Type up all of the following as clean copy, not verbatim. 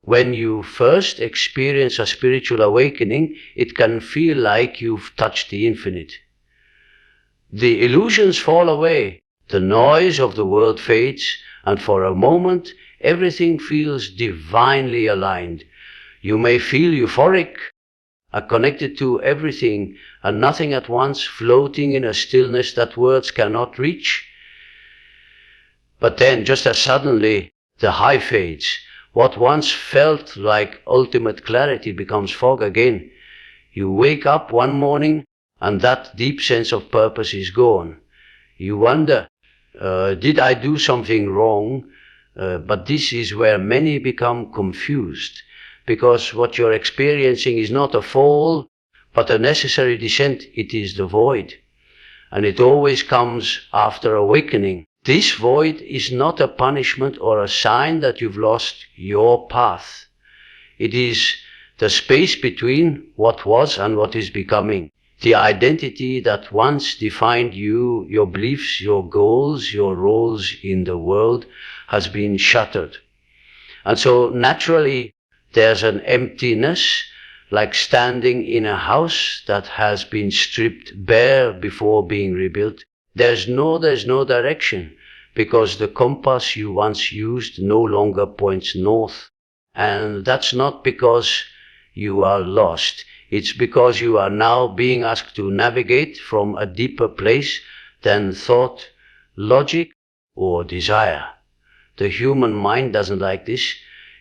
When you first experience a spiritual awakening, it can feel like you've touched the infinite. The illusions fall away, the noise of the world fades, and for a moment everything feels divinely aligned. You may feel euphoric, connected to everything and nothing at once, floating in a stillness that words cannot reach. But then, just as suddenly, the high fades. What once felt like ultimate clarity becomes fog again. You wake up one morning and that deep sense of purpose is gone. You wonder, did I do something wrong? But this is where many become confused, because what you're experiencing is not a fall, but a necessary descent. It is the void, and it always comes after awakening. This void is not a punishment or a sign that you've lost your path. It is the space between what was and what is becoming. The identity that once defined you, your beliefs, your goals, your roles in the world has been shattered. And so naturally, there's an emptiness, like standing in a house that has been stripped bare before being rebuilt. There's no direction, because the compass you once used no longer points north. And that's not because you are lost. It's because you are now being asked to navigate from a deeper place than thought, logic, or desire. The human mind doesn't like this.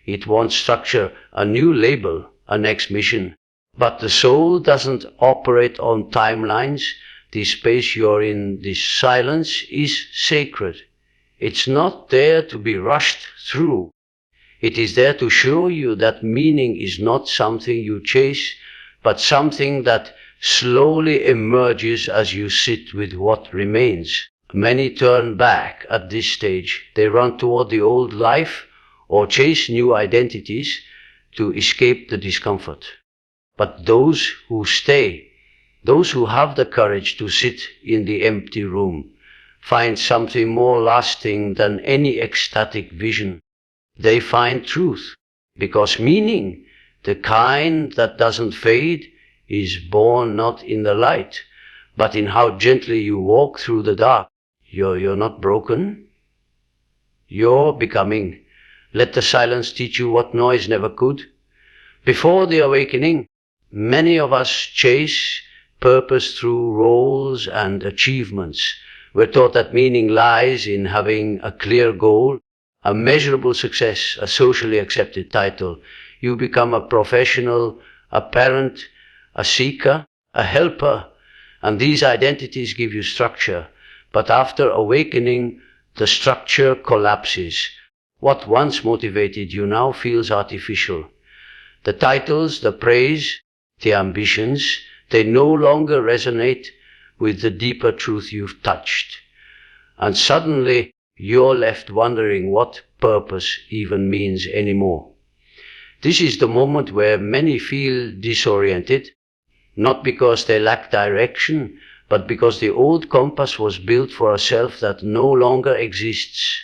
It wants structure, a new label, a next mission. But the soul doesn't operate on timelines. The space you're in, this silence, is sacred. It's not there to be rushed through. It is there to show you that meaning is not something you chase, but something that slowly emerges as you sit with what remains. Many turn back at this stage. They run toward the old life or chase new identities to escape the discomfort. But those who stay, those who have the courage to sit in the empty room, find something more lasting than any ecstatic vision. They find truth, because meaning, the kind that doesn't fade, is born not in the light, but in how gently you walk through the dark. You're not broken. You're becoming. Let the silence teach you what noise never could. Before the awakening, many of us chase purpose through roles and achievements. We're taught that meaning lies in having a clear goal, a measurable success, a socially accepted title. You become a professional, a parent, a seeker, a helper, and these identities give you structure. But after awakening, the structure collapses. What once motivated you now feels artificial. The titles, the praise, the ambitions, they no longer resonate with the deeper truth you've touched. And suddenly, you're left wondering what purpose even means anymore. This is the moment where many feel disoriented, not because they lack direction, but because the old compass was built for a self that no longer exists.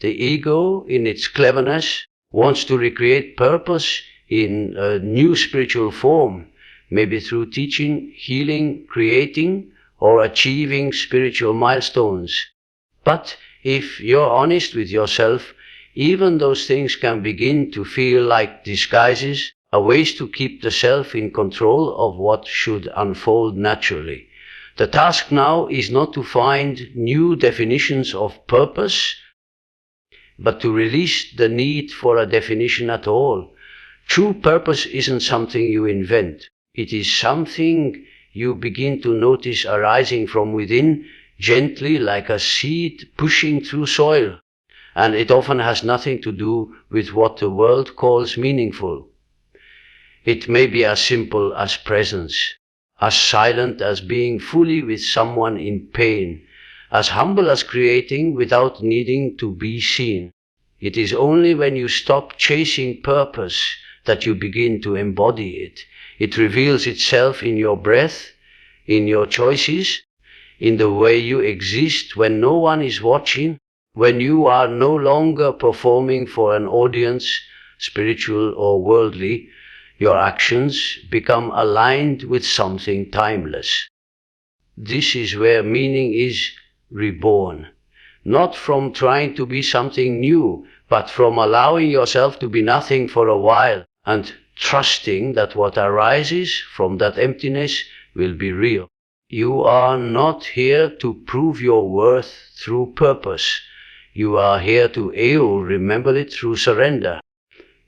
The ego, in its cleverness, wants to recreate purpose in a new spiritual form, maybe through teaching, healing, creating, or achieving spiritual milestones. But if you're honest with yourself, even those things can begin to feel like disguises, ways to keep the self in control of what should unfold naturally. The task now is not to find new definitions of purpose, but to release the need for a definition at all. True purpose isn't something you invent. It is something you begin to notice arising from within, gently like a seed pushing through soil. And it often has nothing to do with what the world calls meaningful. It may be as simple as presence, as silent as being fully with someone in pain, as humble as creating without needing to be seen. It is only when you stop chasing purpose that you begin to embody it. It reveals itself in your breath, in your choices, in the way you exist when no one is watching, when you are no longer performing for an audience. spiritual or worldly, your actions become aligned with something timeless. This is where meaning is reborn, not from trying to be something new, but from allowing yourself to be nothing for a while and trusting that what arises from that emptiness will be real. You are not here to prove your worth through purpose. You are here to remember it through surrender.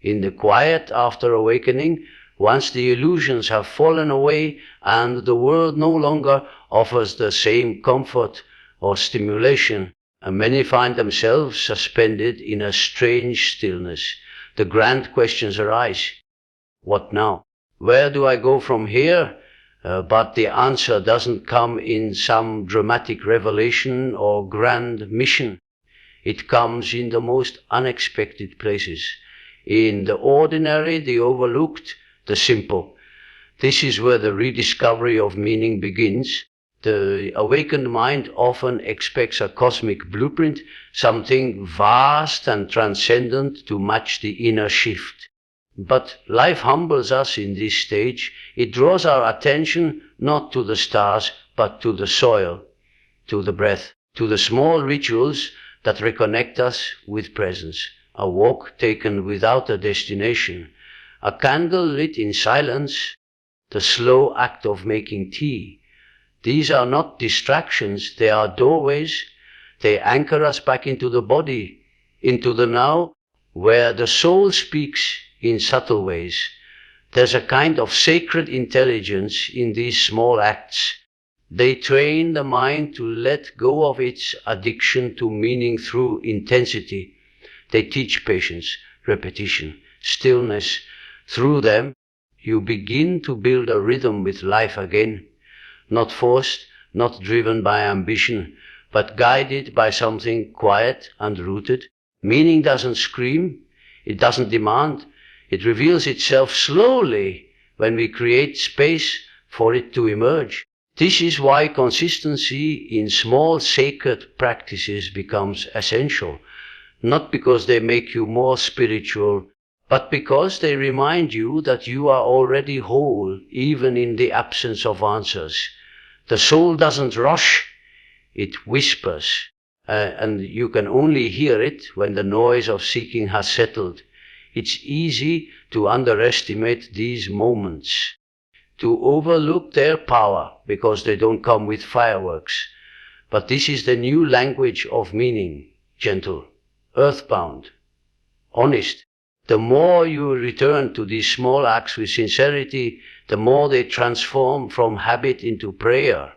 In the quiet after awakening, once the illusions have fallen away and the world no longer offers the same comfort or stimulation, and many find themselves suspended in a strange stillness, the grand questions arise. What now? Where do I go from here? But the answer doesn't come in some dramatic revelation or grand mission. It comes in the most unexpected places, in the ordinary, the overlooked, the simple. This is where the rediscovery of meaning begins. The awakened mind often expects a cosmic blueprint, something vast and transcendent to match the inner shift. But life humbles us in this stage. It draws our attention not to the stars, but to the soil, to the breath, to the small rituals that reconnect us with presence. A walk taken without a destination, a candle lit in silence, the slow act of making tea. These are not distractions, they are doorways. They anchor us back into the body, into the now, where the soul speaks in subtle ways. There's a kind of sacred intelligence in these small acts. They train the mind to let go of its addiction to meaning through intensity. They teach patience, repetition, stillness. Through them, you begin to build a rhythm with life again, not forced, not driven by ambition, but guided by something quiet and rooted. Meaning doesn't scream, it doesn't demand, it reveals itself slowly when we create space for it to emerge. This is why consistency in small sacred practices becomes essential, not because they make you more spiritual, but because they remind you that you are already whole, even in the absence of answers. The soul doesn't rush, it whispers, and you can only hear it when the noise of seeking has settled. It's easy to underestimate these moments, to overlook their power because they don't come with fireworks. But this is the new language of meaning, gentle, earthbound, honest. The more you return to these small acts with sincerity, the more they transform from habit into prayer.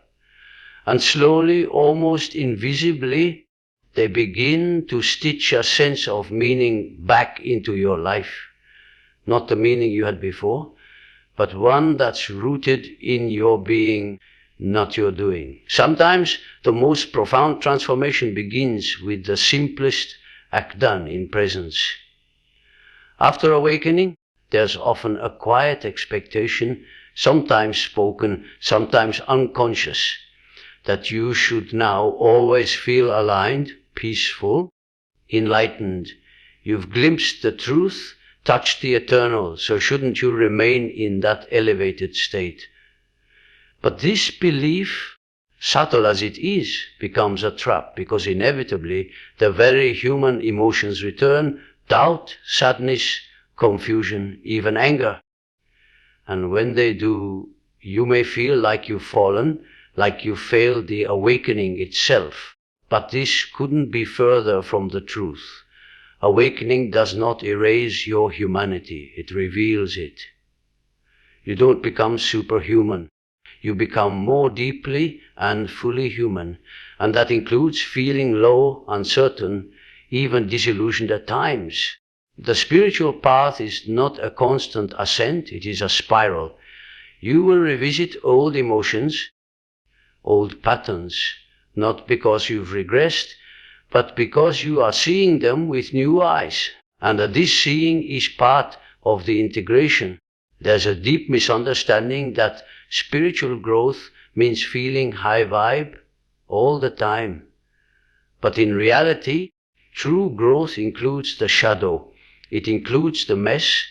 And slowly, almost invisibly, they begin to stitch a sense of meaning back into your life. Not the meaning you had before, but one that's rooted in your being, not your doing. Sometimes the most profound transformation begins with the simplest act done in presence. After awakening, there's often a quiet expectation, sometimes spoken, sometimes unconscious, that you should now always feel aligned, peaceful, enlightened. You've glimpsed the truth, touched the eternal, so shouldn't you remain in that elevated state? But this belief, subtle as it is, becomes a trap, because inevitably the very human emotions return: doubt, sadness, confusion, even anger. And when they do, you may feel like you've fallen, like you failed the awakening itself. But this couldn't be further from the truth. Awakening does not erase your humanity, it reveals it. You don't become superhuman. You become more deeply and fully human, and that includes feeling low, uncertain, even disillusioned at times. The spiritual path is not a constant ascent, it is a spiral. You will revisit old emotions, old patterns, not because you've regressed, but because you are seeing them with new eyes. And this seeing is part of the integration. There's a deep misunderstanding that spiritual growth means feeling high vibe all the time. But in reality, true growth includes the shadow, It includes the mess.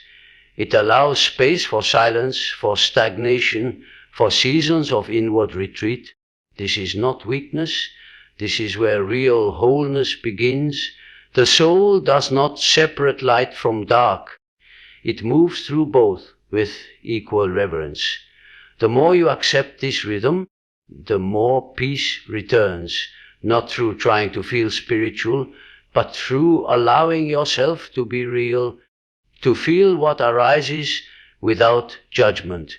It allows space for silence, for stagnation, for seasons of inward retreat. This is not weakness. This is where real wholeness begins. The soul does not separate light from dark. It moves through both with equal reverence. The more you accept this rhythm, the more peace returns, not through trying to feel spiritual, but through allowing yourself to be real, to feel what arises without judgment,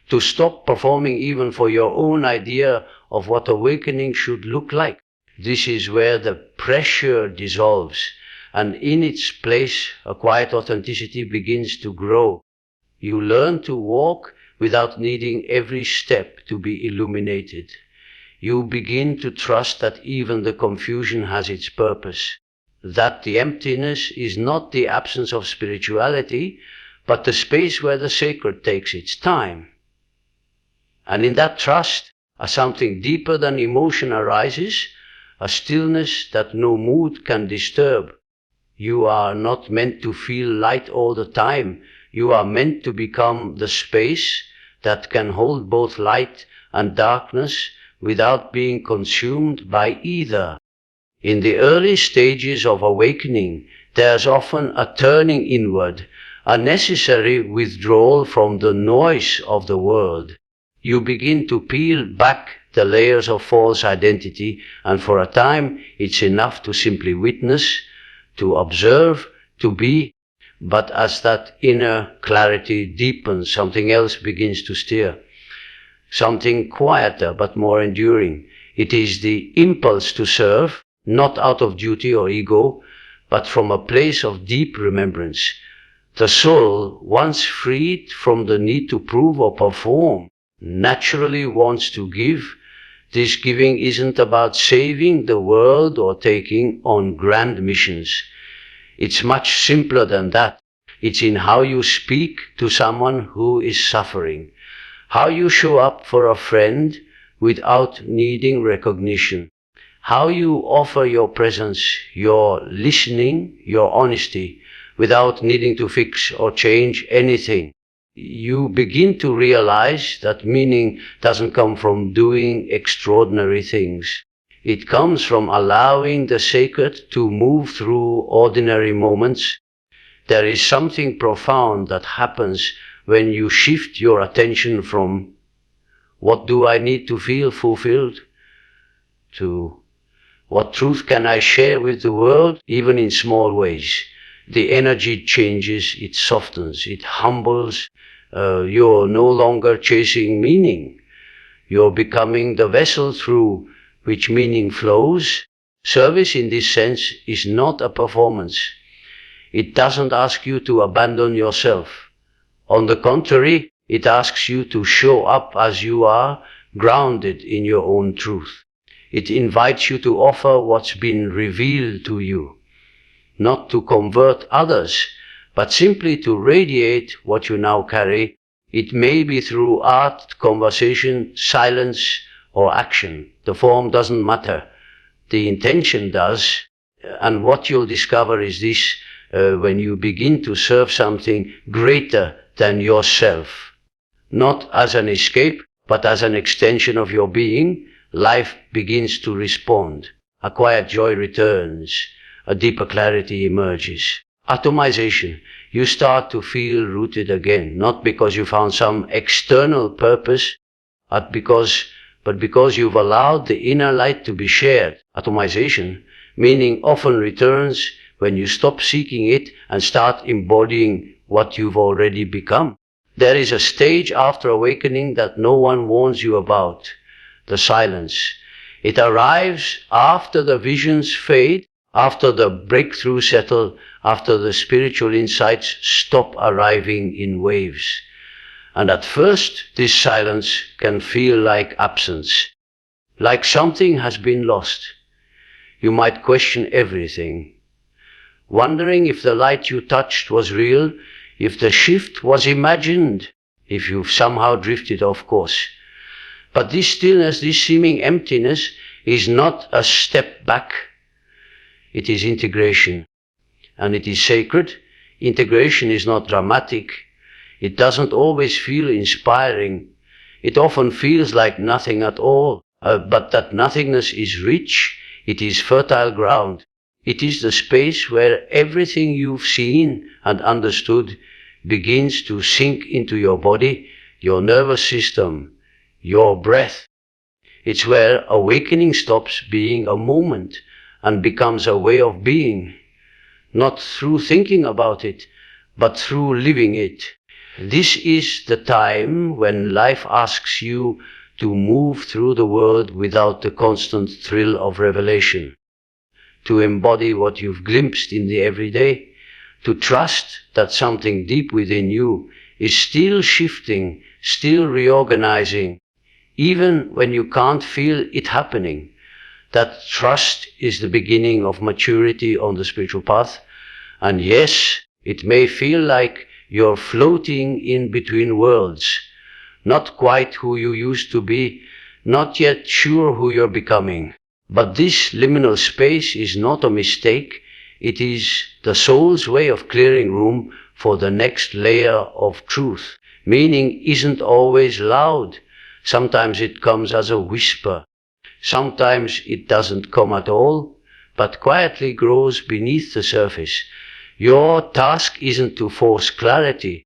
to stop performing even for your own idea of what awakening should look like. This is where the pressure dissolves, and in its place a quiet authenticity begins to grow. You learn to walk without needing every step to be illuminated. You begin to trust that even the confusion has its purpose, that the emptiness is not the absence of spirituality, but the space where the sacred takes its time. And in that trust, as something deeper than emotion arises, a stillness that no mood can disturb. You are not meant to feel light all the time. You are meant to become the space that can hold both light and darkness without being consumed by either. In the early stages of awakening, there's often a turning inward, a necessary withdrawal from the noise of the world. You begin to peel back the layers of false identity, and for a time it's enough to simply witness, to observe, to be. But as that inner clarity deepens, something else begins to stir. Something quieter but more enduring. It is the impulse to serve, not out of duty or ego, but from a place of deep remembrance. The soul, once freed from the need to prove or perform, naturally wants to give. This giving isn't about saving the world or taking on grand missions. It's much simpler than that. It's in how you speak to someone who is suffering, how you show up for a friend without needing recognition, how you offer your presence, your listening, your honesty, without needing to fix or change anything. You begin to realize that meaning doesn't come from doing extraordinary things. It comes from allowing the sacred to move through ordinary moments. There is something profound that happens when you shift your attention from what do I need to feel fulfilled to what truth can I share with the world, even in small ways. The energy changes, it softens, it humbles. You're no longer chasing meaning. You're becoming the vessel through which meaning flows. Service in this sense is not a performance. It doesn't ask you to abandon yourself. On the contrary, it asks you to show up as you are, grounded in your own truth. It invites you to offer what's been revealed to you, not to convert others, but simply to radiate what you now carry. It may be through art, conversation, silence, or action. The form doesn't matter. The intention does. And what you'll discover is this, when you begin to serve something greater than yourself, not as an escape, but as an extension of your being, life begins to respond. A quiet joy returns. A deeper clarity emerges. Atomization. You start to feel rooted again, not because you found some external purpose, but because you've allowed the inner light to be shared. Atomization, meaning often returns when you stop seeking it and start embodying what you've already become. There is a stage after awakening that no one warns you about. The silence. It arrives after the visions fade, after the breakthrough settle, after the spiritual insights stop arriving in waves. And at first, this silence can feel like absence, like something has been lost. You might question everything, wondering if the light you touched was real, if the shift was imagined, if you've somehow drifted off course. But this stillness, this seeming emptiness, is not a step back. It is integration, and it is sacred. Integration is not dramatic. It doesn't always feel inspiring. It often feels like nothing at all, but that nothingness is rich. It is fertile ground. It is the space where everything you've seen and understood begins to sink into your body, your nervous system, your breath. It's where awakening stops being a moment and becomes a way of being, not through thinking about it, but through living it. This is the time when life asks you to move through the world without the constant thrill of revelation, to embody what you've glimpsed in the everyday, to trust that something deep within you is still shifting, still reorganizing, even when you can't feel it happening. That trust is the beginning of maturity on the spiritual path. And yes, it may feel like you're floating in between worlds, not quite who you used to be, not yet sure who you're becoming. But this liminal space is not a mistake. It is the soul's way of clearing room for the next layer of truth. Meaning isn't always loud. Sometimes it comes as a whisper. Sometimes it doesn't come at all, but quietly grows beneath the surface. Your task isn't to force clarity.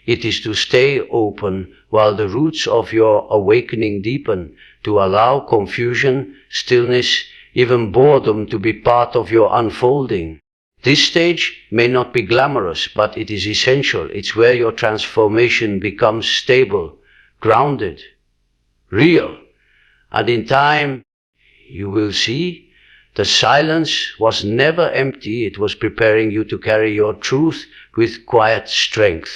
It is to stay open while the roots of your awakening deepen, to allow confusion, stillness, even boredom to be part of your unfolding. This stage may not be glamorous, but it is essential. It's where your transformation becomes stable, grounded, real. And in time, you will see the silence was never empty. It was preparing you to carry your truth with quiet strength.